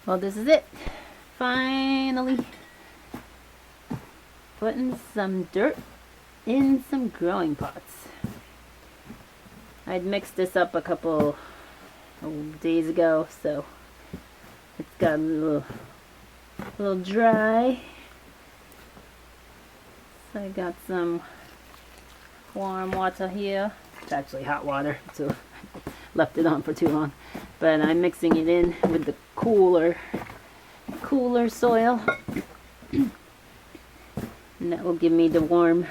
Well, this is it. Finally putting some dirt in some growing pots. I'd mixed this up a couple days ago, so it's got a little dry. So I got some warm water here. It's actually hot water, so left it on for too long. But I'm mixing it in with the cooler soil. And that will give me the warm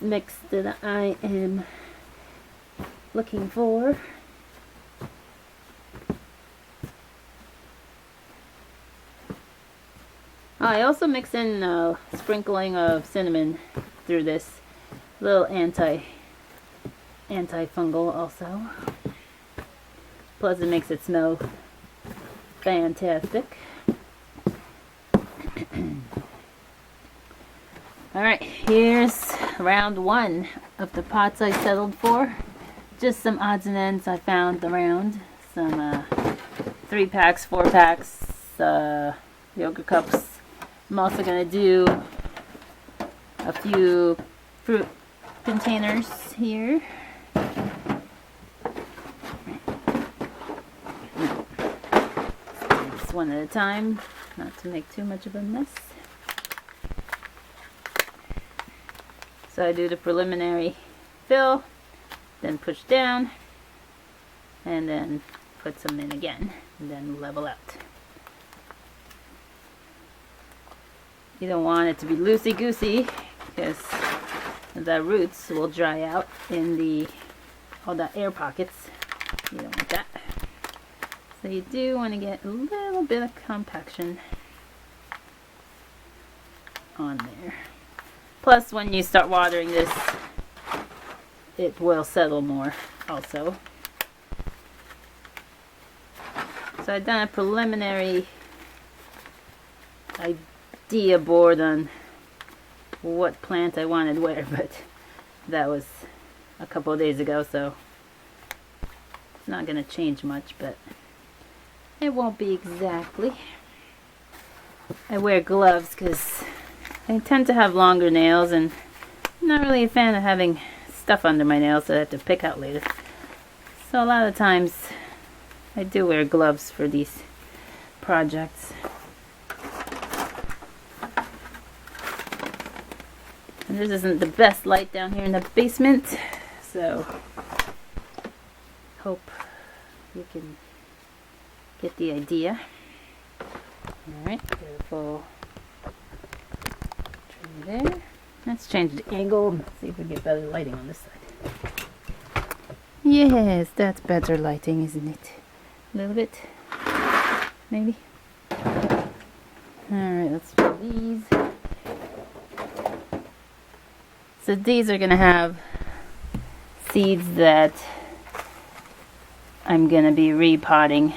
mix that I am looking for. I also mix in a sprinkling of cinnamon through this, little antifungal also. Plus it makes it smell fantastic. Alright, here's round one of the pots I settled for. Just some odds and ends I found around. Some 3-packs, 4-packs, yogurt cups. I'm also going to do a few fruit containers here. Just one at a time, not to make too much of a mess. So I do the preliminary fill, then push down, and then put some in again, and then level out. You don't want it to be loosey-goosey, because the roots will dry out in all the air pockets. You don't want that. So you do want to get a little bit of compaction on there. Plus, when you start watering this, it will settle more also. So I've done a preliminary idea board on what plant I wanted where, but that was a couple of days ago, so it's not going to change much, but it won't be exactly. I wear gloves because I tend to have longer nails, and I'm not really a fan of having stuff under my nails that I have to pick out later. So a lot of times I do wear gloves for these projects. And this isn't the best light down here in the basement, so hope you can get the idea. Alright, beautiful. There. Let's change the angle and see if we get better lighting on this side. Yes, that's better lighting, isn't it? A little bit, maybe. Alright, let's do these. So these are going to have seeds that I'm going to be repotting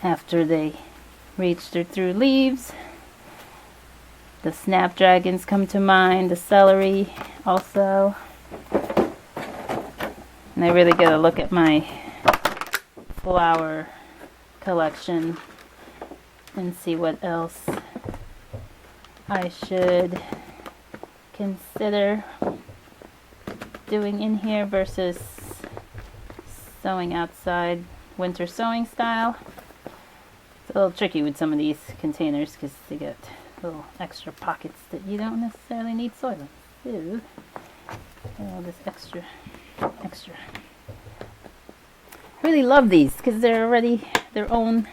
after they reach their through leaves. The snapdragons come to mind, the celery also. And I really gotta look at my flower collection and see what else I should consider doing in here versus sowing outside, winter sowing style. It's a little tricky with some of these containers because they get little extra pockets that you don't necessarily need soil in. All this extra. I really love these because they're already their own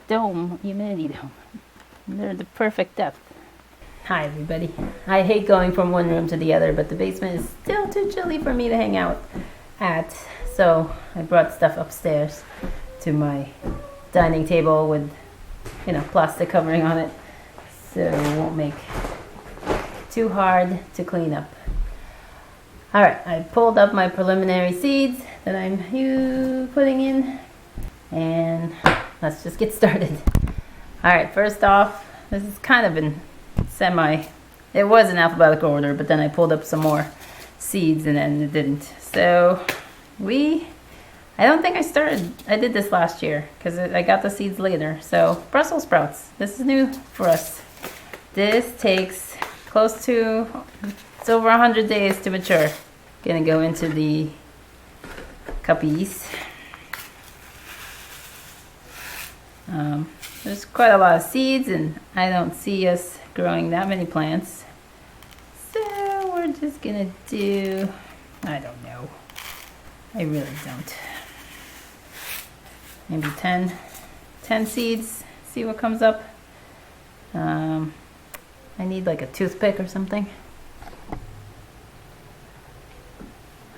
dome, humidity dome. They're the perfect depth. Hi everybody. I hate going from one room to the other, but the basement is still too chilly for me to hang out at. So I brought stuff upstairs to my dining table with, plastic covering on it, so it won't make too hard to clean up. Alright, I pulled up my preliminary seeds that I'm putting in, and let's just get started. Alright, first off, this is kind of in it was in alphabetical order, but then I pulled up some more seeds and then it didn't. So we I don't think I did this last year because I got the seeds later. So Brussels sprouts, this is new for us. This takes close to, it's over 100 days to mature. Gonna go into the cuppies. There's quite a lot of seeds and I don't see us growing that many plants. So we're just gonna do, I don't know. I really don't. Maybe 10 seeds, see what comes up. I need like a toothpick or something.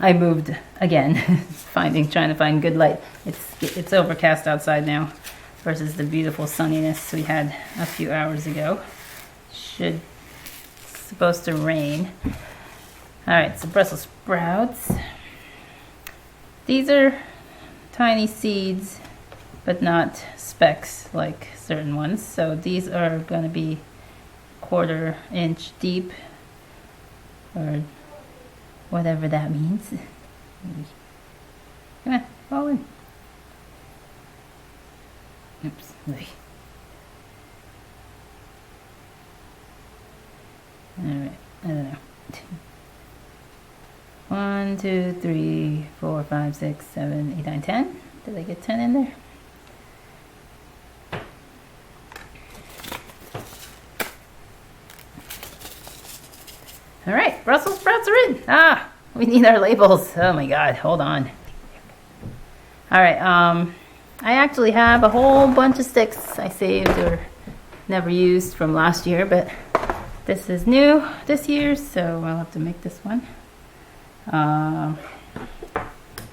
I moved again, trying to find good light. It's overcast outside now versus the beautiful sunniness we had a few hours ago. Supposed to rain. All right, so Brussels sprouts. These are tiny seeds, but not specks like certain ones. So these are going to be 1/4 inch deep, or whatever that means. Come on, fall in. Oops. Alright, I don't know. 1, 2, 3, 4, 5, 6, 7, 8, 9, 10. Did I get 10 in there? Alright, Brussels sprouts are in. We need our labels. Oh my god, hold on. Alright, I actually have a whole bunch of sticks I saved or never used from last year, but this is new this year, so I'll have to make this one.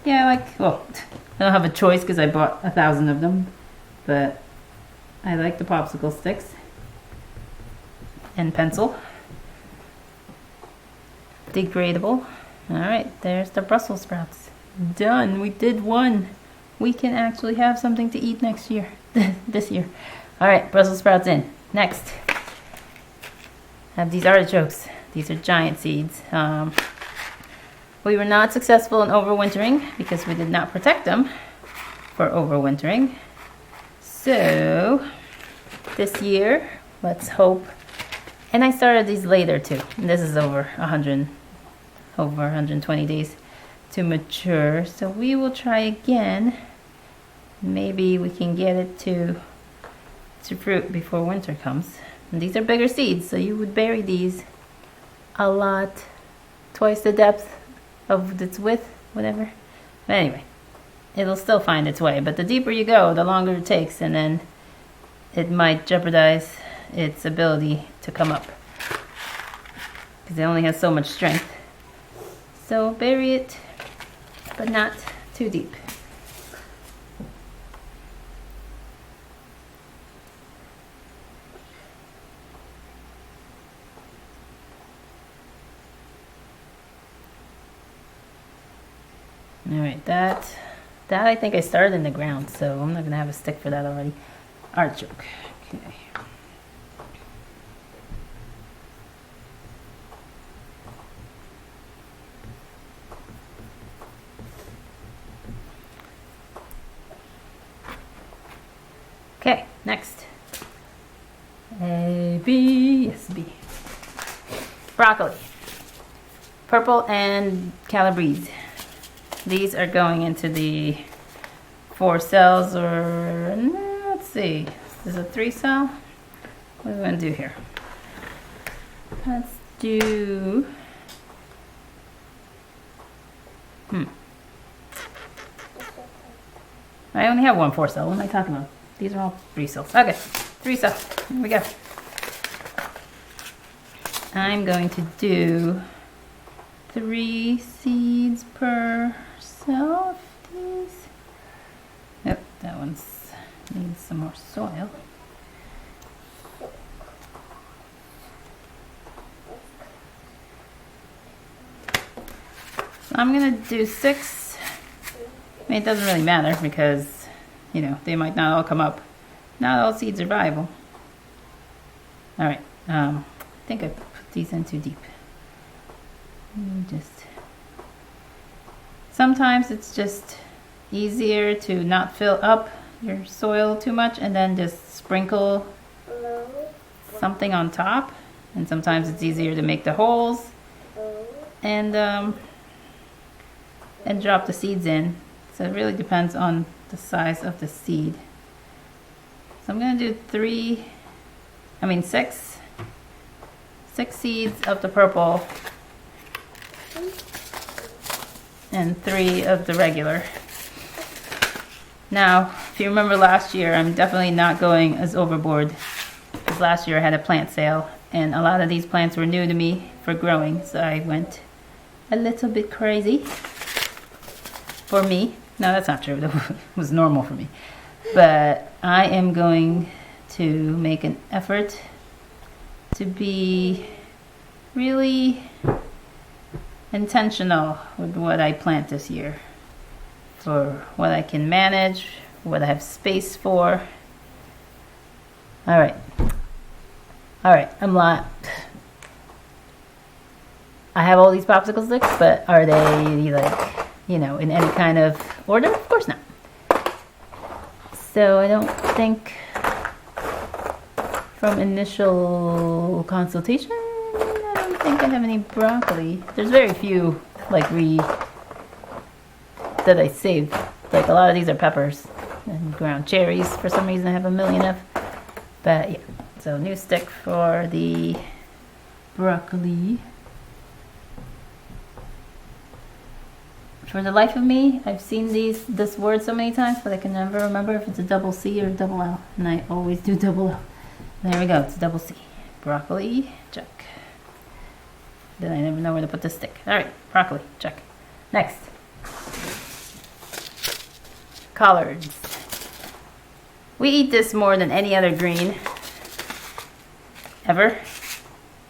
Yeah, well, I don't have a choice because I bought 1,000 of them, but I like the popsicle sticks and pencil. Degradable. Alright, there's the Brussels sprouts. Done. We did one. We can actually have something to eat next year. This year. Alright, Brussels sprouts in. Next. Have these artichokes. These are giant seeds. We were not successful in overwintering because we did not protect them for overwintering. So, this year, let's hope. And I started these later too. And this is over 120 days to mature. So we will try again. Maybe we can get it to fruit before winter comes. And these are bigger seeds, so you would bury these a lot, twice the depth of its width, whatever. But anyway, it'll still find its way. But the deeper you go, the longer it takes, and then it might jeopardize its ability to come up because it only has so much strength. So bury it, but not too deep. Alright, that I think I started in the ground, so I'm not going to have a stick for that already. Artichoke. Okay. Okay, next. A, B, yes, B. Broccoli. Purple and calabrese. These are going into the 4 cells, or let's see, this is a 3 cell. What are we going to do here? Let's do, I only have one 4 cell. What am I talking about? These are all 3 cells. Okay, 3 cells. Here we go. I'm going to do 3 seeds per cell of these. Yep, that one's needs some more soil. So I'm gonna do 6. I mean, it doesn't really matter because, you know, they might not all come up. Not all seeds are viable. All right, I think I put these in too deep. Sometimes it's just easier to not fill up your soil too much and then just sprinkle something on top. And sometimes it's easier to make the holes and drop the seeds in. So it really depends on the size of the seed. So I'm gonna do six seeds of the purple and 3 of the regular. Now, if you remember last year, I'm definitely not going as overboard, because last year I had a plant sale and a lot of these plants were new to me for growing, so I went a little bit crazy for me. No, that's not true. It was normal for me. But I am going to make an effort to be really intentional with what I plant this year, for what I can manage, what I have space for. All right, I'm not. I have all these popsicle sticks, but are they like, in any kind of order? Of course not. So I don't think, from initial consultation, I don't think I have any broccoli. There's very few that I saved. Like a lot of these are peppers and ground cherries. For some reason I have a million of. But yeah, so new stick for the broccoli. For the life of me, I've seen this word so many times, but I can never remember if it's a double C or a double L. And I always do double L. There we go, it's a double C. Broccoli, check. Then I never know where to put the stick. All right, broccoli, check. Next. Collards. We eat this more than any other green ever.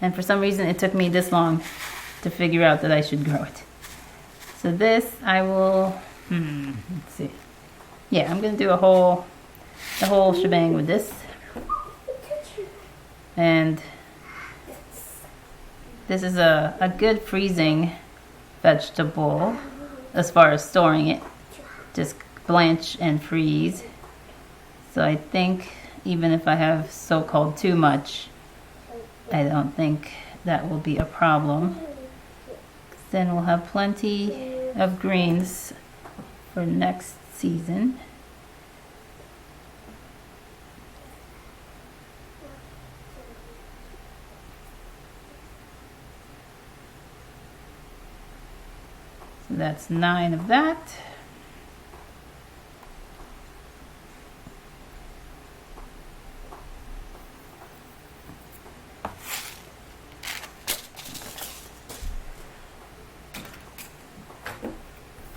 And for some reason it took me this long to figure out that I should grow it. So this I will, let's see. Yeah, I'm gonna do the whole shebang with this. And this is a good freezing vegetable as far as storing it. Just blanch and freeze. So I think even if I have so-called too much, I don't think that will be a problem. Then we'll have plenty of greens for next season. So that's 9 of that.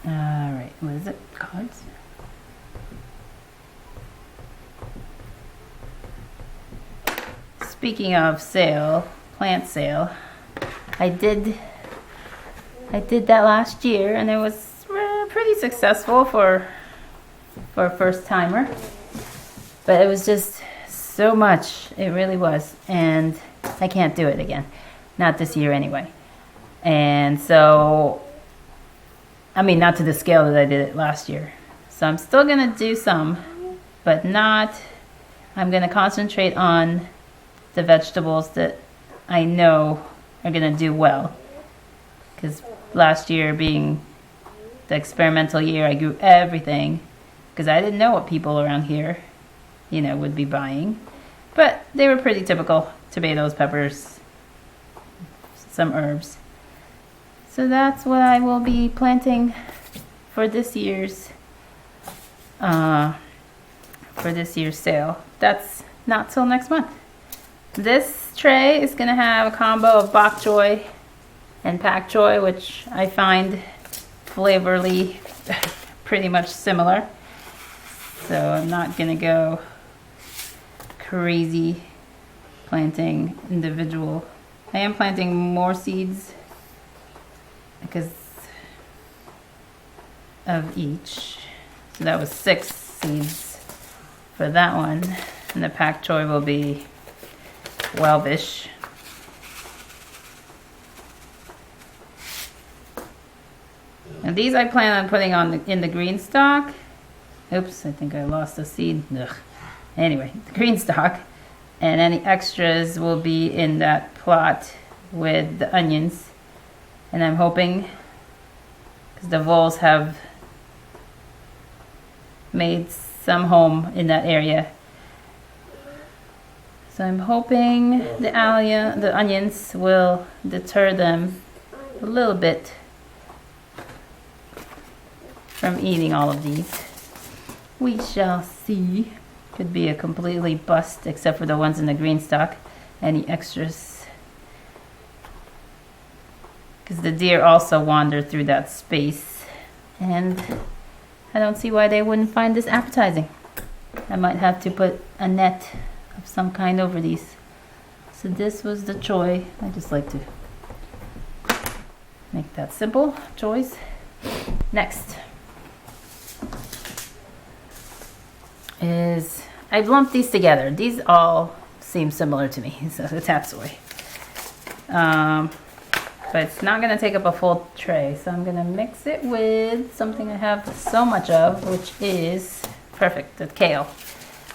Alright, what is it? Cards? Speaking of sale, plant sale, I did that last year and it was pretty successful for a first timer. But it was just so much, it really was, and I can't do it again. Not this year anyway. And so, I mean, not to the scale that I did it last year. So I'm still gonna do some, but not, I'm gonna concentrate on the vegetables that I know are gonna do well. Because last year being the experimental year, I grew everything because I didn't know what people around here, would be buying. But they were pretty typical: tomatoes, peppers, some herbs. So that's what I will be planting for this year's sale. That's not till next month. This tray is gonna have a combo of bok choy and pak choy, which I find flavorly pretty much similar. So I'm not gonna go crazy planting individual. I am planting more seeds because of each. So that was 6 seeds for that one. And the pak choy will be And these I plan on putting on in the green stock. Oops, I think I lost a seed. Ugh. Anyway, the green stock. And any extras will be in that plot with the onions. And I'm hoping, because the voles have made some home in that area. So I'm hoping the onions will deter them a little bit from eating all of these. We shall see. Could be a completely bust except for the ones in the green stock. Any extras? Because the deer also wander through that space. And I don't see why they wouldn't find this appetizing. I might have to put a net of some kind over these. So this was the choy. I just like to make that simple. Choice. Next is, I've lumped these together. These all seem similar to me. So the tatsoi. But it's not going to take up a full tray. So I'm going to mix it with something I have so much of, which is perfect, the kale.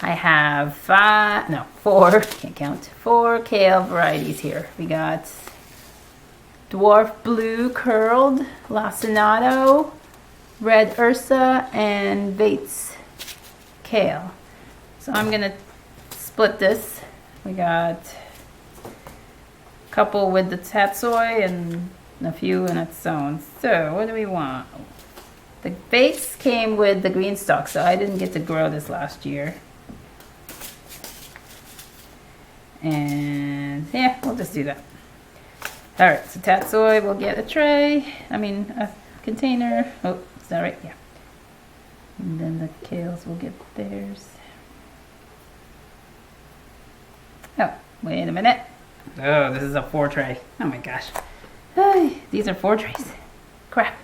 I have 4, can't count, 4 kale varieties here. We got dwarf blue curled, lacinato, red ursa, and Bates kale. So I'm going to split this. We got couple with the tatsoi and a few in its sown. So what do we want? The base came with the green stalk, so I didn't get to grow this last year. And yeah, we'll just do that. All right, so tatsoi will get a tray. A container. Oh, is that right? Yeah. And then the kales will get theirs. Oh, wait a minute. Oh, this is a 4 tray. Oh my gosh. These are 4 trays. Crap.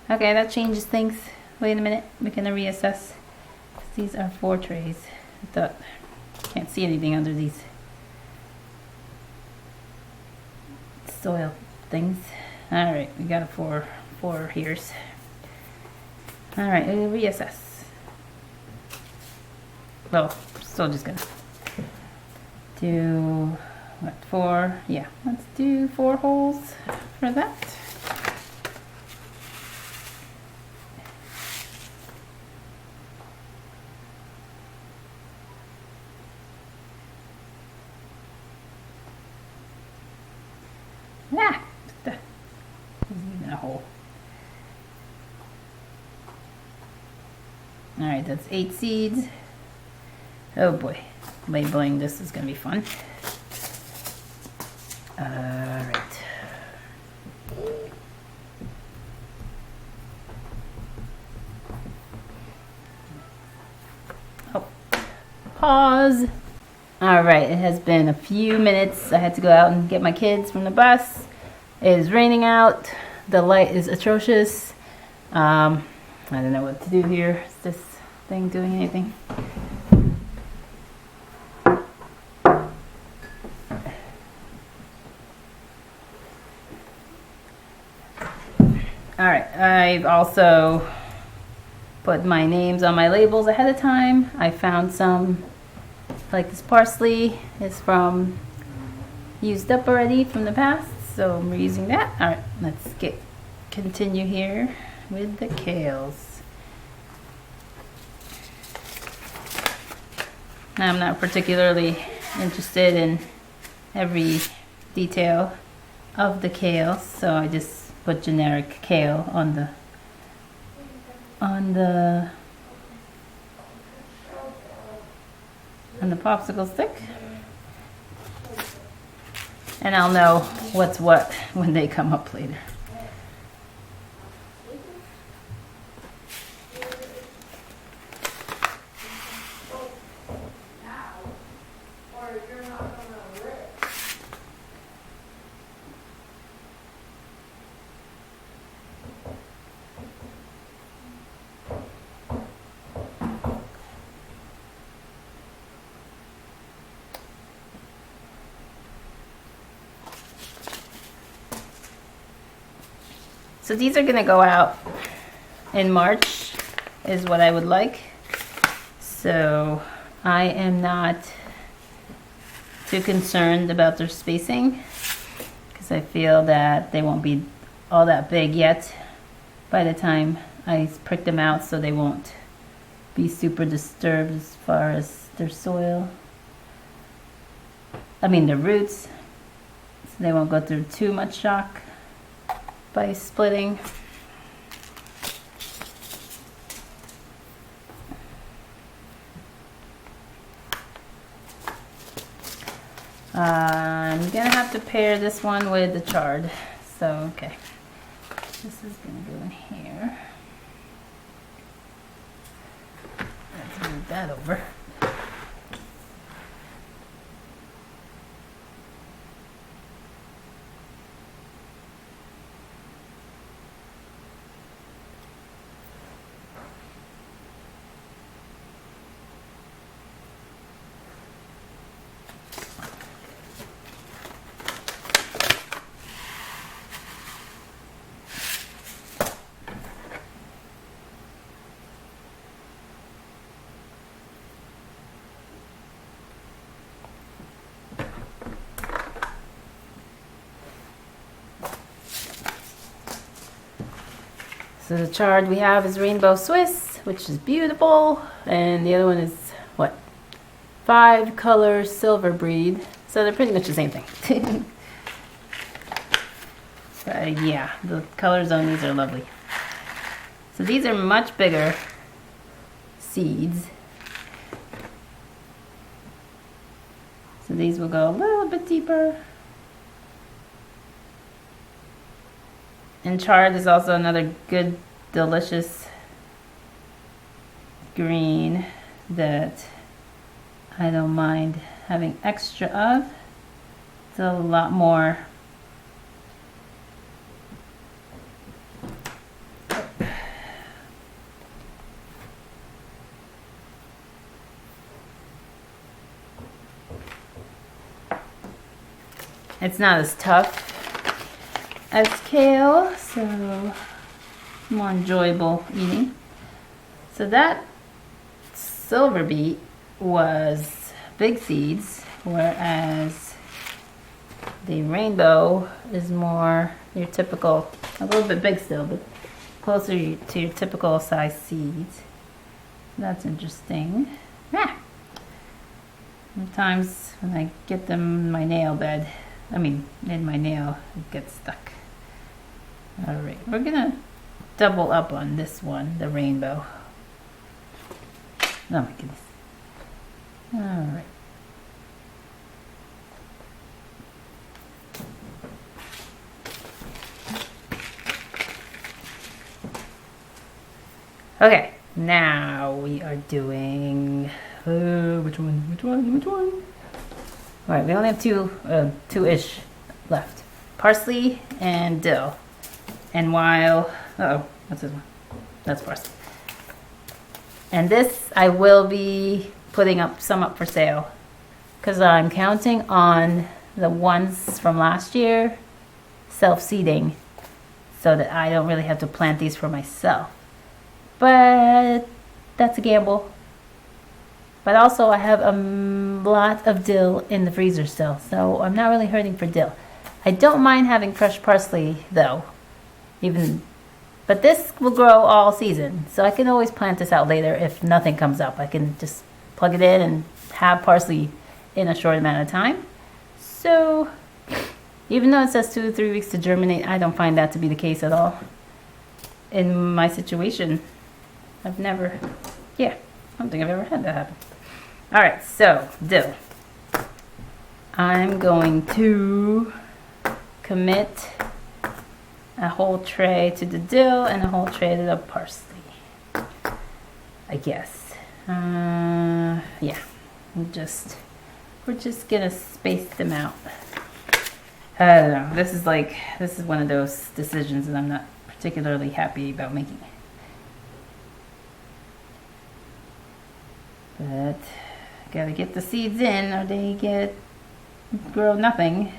Okay, that changes things. Wait a minute. We're going to reassess. These are 4 trays. Can't see anything under these soil things. Alright, we got a 4 here's. Alright, we'll reassess. Well, still just going to do... What, 4? Yeah, let's do 4 holes for that. There's even a hole. Alright, that's 8 seeds. Oh boy, labeling this is going to be fun. Alright. Oh, pause. Alright, it has been a few minutes. I had to go out and get my kids from the bus. It is raining out. The light is atrocious. I don't know what to do here. Is this thing doing anything? Alright, I've also put my names on my labels ahead of time. I found some, like this parsley is from used up already from the past, so I'm reusing that. Alright, let's continue here with the kales. Now, I'm not particularly interested in every detail of the kale, so I just put generic kale on the popsicle stick, and I'll know what's what when they come up later. So these are gonna go out in March is what I would like. So I am not too concerned about their spacing because I feel that they won't be all that big yet by the time I prick them out, so they won't be super disturbed as far as their soil. I mean their roots, so they won't go through too much shock by splitting. I'm gonna have to pair this one with the chard. So, okay. This is gonna go in here. Let's move that over. So the chard we have is Rainbow Swiss, which is beautiful, and the other one is what? 5-color silver breed. So they're pretty much the same thing. But yeah, the colors on these are lovely. So these are much bigger seeds. So these will go a little bit deeper. And chard is also another good, delicious green that I don't mind having extra of. It's a lot more it's not as tough as kale, so more enjoyable eating. So that silver beet was big seeds, whereas the rainbow is more your typical, a little bit big still, but closer to your typical size seeds. That's interesting. Ah. Sometimes when I get them in my nail bed, in my nail, it gets stuck. Alright, we're gonna double up on this one, the rainbow. Oh my goodness. Alright. Okay, now we are doing, which one? Alright, we only have two-ish left. Parsley and dill. And while, what's this one? That's parsley. And this, I will be putting some up for sale. Because I'm counting on the ones from last year self-seeding. So that I don't really have to plant these for myself. But that's a gamble. But also I have a lot of dill in the freezer still. So I'm not really hurting for dill. I don't mind having fresh parsley though. But this will grow all season, so I can always plant this out later if nothing comes up. I can just plug it in and have parsley in a short amount of time. So even though it says 2 to 3 weeks to germinate, I don't find that to be the case at all. In my situation, I don't think I've ever had that happen. Alright, so dill. I'm going to commit a whole tray to the dill and a whole tray to the parsley, I guess. Yeah, we're just gonna space them out. I don't know. This is one of those decisions that I'm not particularly happy about making. But gotta get the seeds in, or they grow nothing.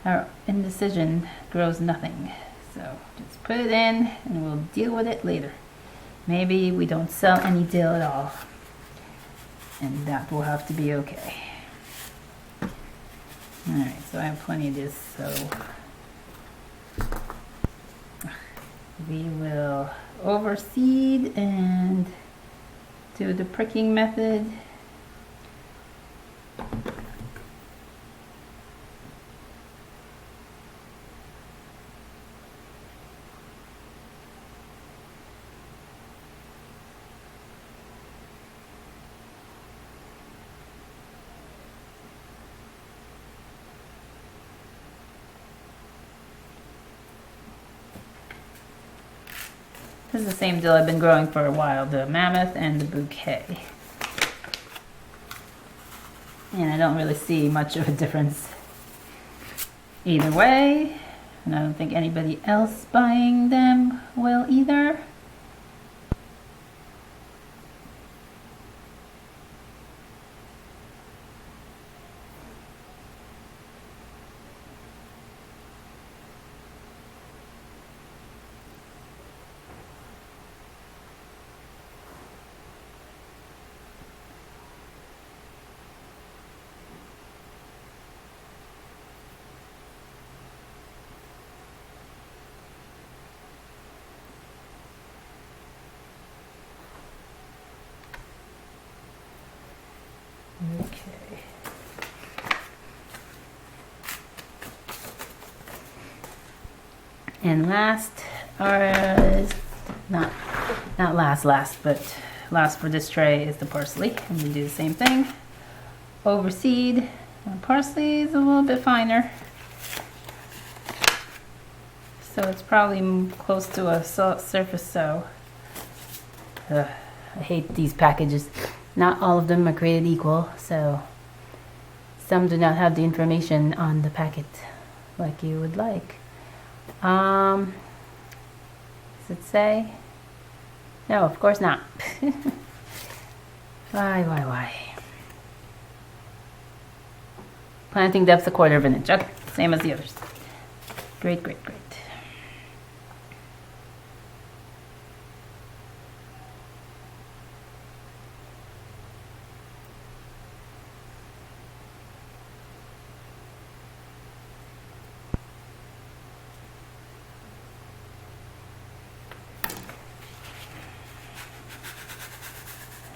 Our indecision grows nothing. So just put it in and we'll deal with it later. Maybe we don't sell any dill at all, and that will have to be okay. Alright, so I have plenty of this, so we will overseed and do the pricking method. This is the same dill I've been growing for a while, the Mammoth and the Bouquet. And I don't really see much of a difference either way. And I don't think anybody else buying them will either. Okay. And last, or not last, but last for this tray is the parsley. And we do the same thing. Overseed. And parsley is a little bit finer, so it's probably close to a surface sow. I hate these packages. Not all of them are created equal, so some do not have the information on the packet like you would like. Does it say? No, of course not. Why? Planting depth 1/4 of an inch. Okay, same as the others. Great.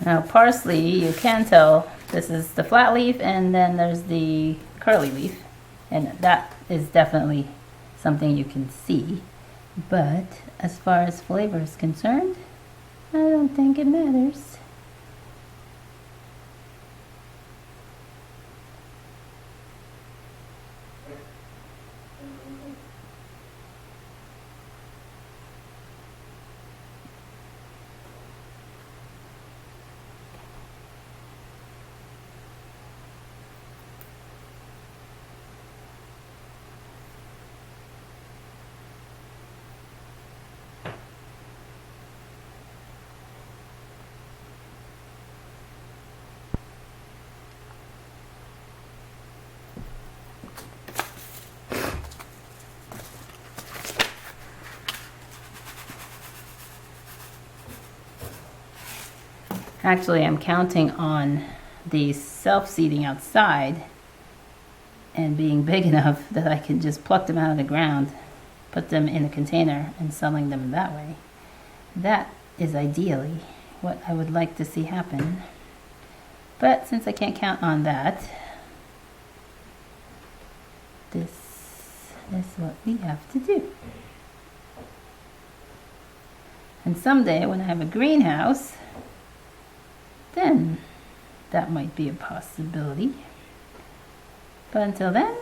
Now parsley, you can tell this is the flat leaf and then there's the curly leaf, and that is definitely something you can see, but as far as flavor is concerned, I don't think it matters. Actually, I'm counting on the self-seeding outside and being big enough that I can just pluck them out of the ground, put them in a container, and selling them that way. That is ideally what I would like to see happen. But since I can't count on that, this is what we have to do. And someday when I have a greenhouse, then that might be a possibility. But until then,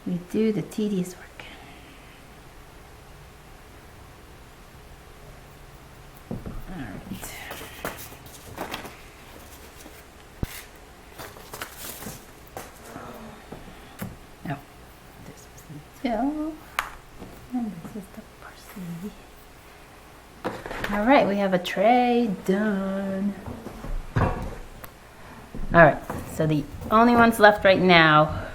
we do the tedious work. All right. Now, this was the dill, and this is the parsley. All right, we have a tray done. All right, so the only ones left right now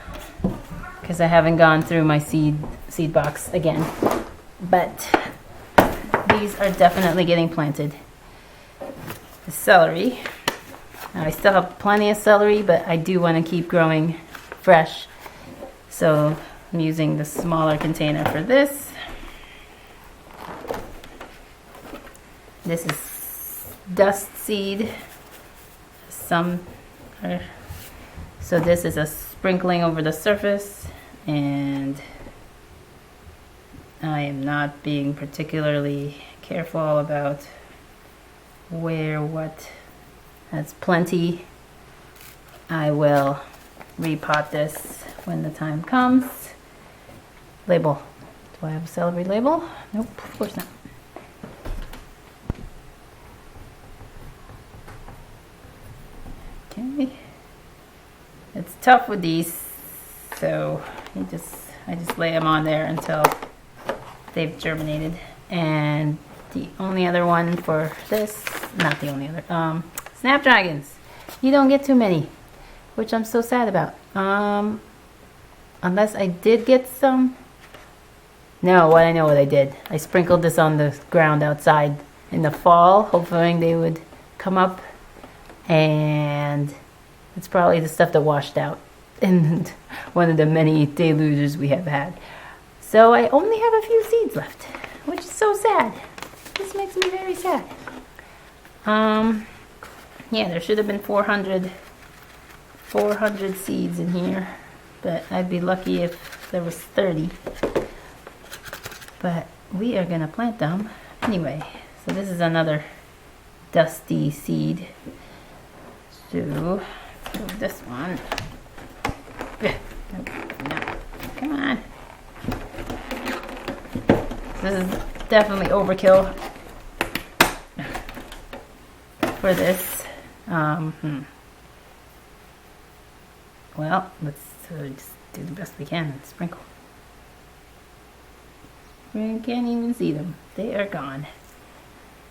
because I haven't gone through my seed box again. But these are definitely getting planted. The celery. Now I still have plenty of celery, but I do want to keep growing fresh. So I'm using the smaller container for this. This is dust seed. So this is a sprinkling over the surface, and I am not being particularly careful about where what has plenty. I will repot this when the time comes. Label. Do I have a celery label? Nope, of course not. Okay. It's tough with these, so I just lay them on there until they've germinated. And the only other one for this, not the only other, snapdragons. You don't get too many, which I'm so sad about. Unless I did get some. No, I know what I did. I sprinkled this on the ground outside in the fall, hoping they would come up. And it's probably the stuff that washed out in one of the many delugers we have had. So I only have a few seeds left, which is so sad. This makes me very sad. Yeah, there should have been 400 seeds in here, but I'd be lucky if there was 30. But we are gonna plant them anyway. So this is another dusty seed. So let's go with this one. No, come on. This is definitely overkill for this. Well, let's just do the best we can and sprinkle. We can't even see them. They are gone.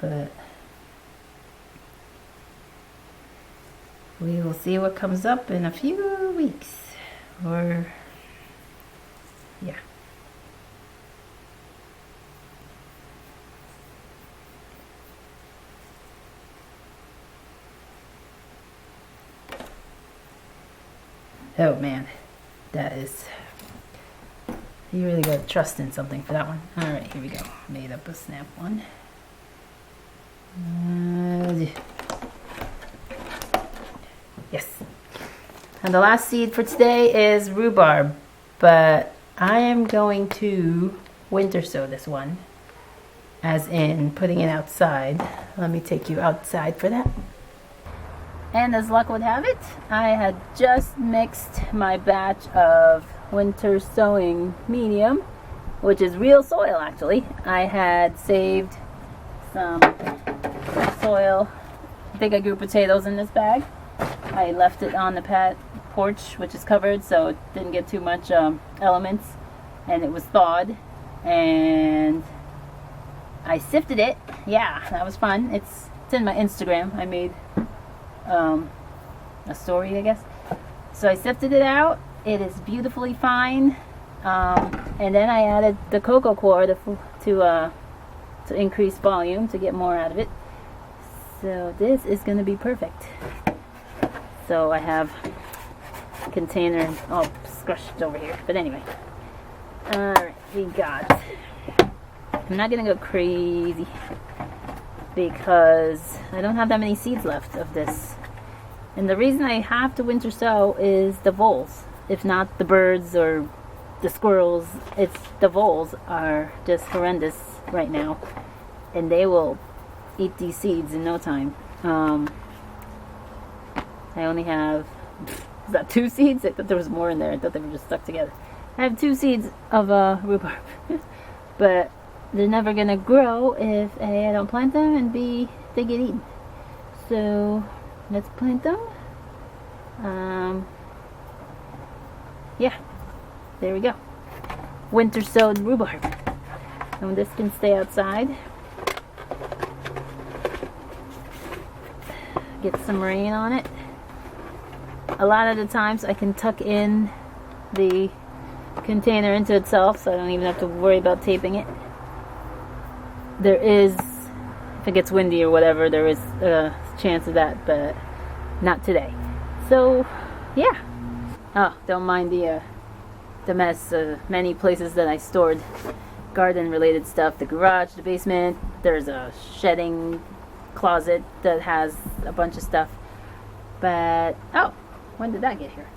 But we will see what comes up in a few weeks. Or, yeah. Oh man, that is, you really got to trust in something for that one. Alright, here we go. Made up a snap one. Yes. And the last seed for today is rhubarb, but I am going to winter sow this one, as in putting it outside. Let me take you outside for that. And as luck would have it, I had just mixed my batch of winter sowing medium, which is real soil actually. I had saved some soil. I think I grew potatoes in this bag. I left it on the porch, which is covered, so it didn't get too much elements, and it was thawed. And I sifted it. Yeah, that was fun. It's in my Instagram. I made a story, I guess. So I sifted it out. It is beautifully fine. And then I added the cocoa coir to increase volume, to get more out of it. So this is going to be perfect. So I have a container all scrushed over here. But anyway. Alright, we got. I'm not going to go crazy because I don't have that many seeds left of this. And the reason I have to winter sow is the voles. If not the birds or the squirrels, it's the voles are just horrendous right now. And they will eat these seeds in no time. I only have, is that 2 seeds? I thought there was more in there. I thought they were just stuck together. I have 2 seeds of rhubarb. But they're never going to grow if A, I don't plant them, and B, they get eaten. So let's plant them. Yeah, there we go. Winter sowed rhubarb. And this can stay outside. Get some rain on it. A lot of the times I can tuck in the container into itself, so I don't even have to worry about taping it. There is, if it gets windy or whatever, there is a chance of that, but not today. So, yeah. Oh, don't mind the mess. Many places that I stored garden-related stuff. The garage, the basement. There's a shedding closet that has a bunch of stuff. But, oh, when did that get here?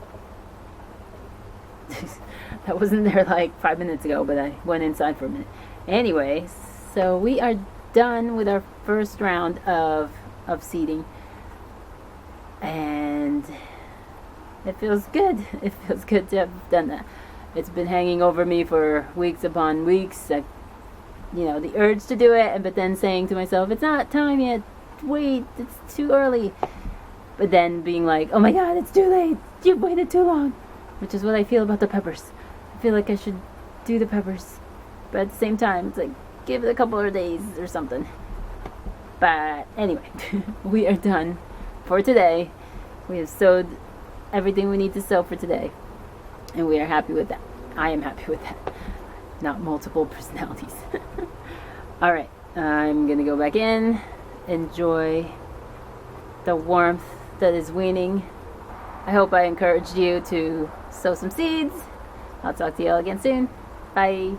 That wasn't there like 5 minutes ago, but I went inside for a minute. Anyway, so we are done with our first round of seeding. And it feels good. It feels good to have done that. It's been hanging over me for weeks upon weeks. The urge to do it, but then saying to myself, it's not time yet. Wait, it's too early. But then being like, oh my God, it's too late. You've waited too long. Which is what I feel about the peppers. I feel like I should do the peppers. But at the same time, it's like, give it a couple of days or something. But anyway, we are done for today. We have sowed everything we need to sow for today. And we are happy with that. I am happy with that. Not multiple personalities. Alright, I'm going to go back in. Enjoy the warmth that is waning. I hope I encouraged you to sow some seeds. I'll talk to you all again soon. Bye.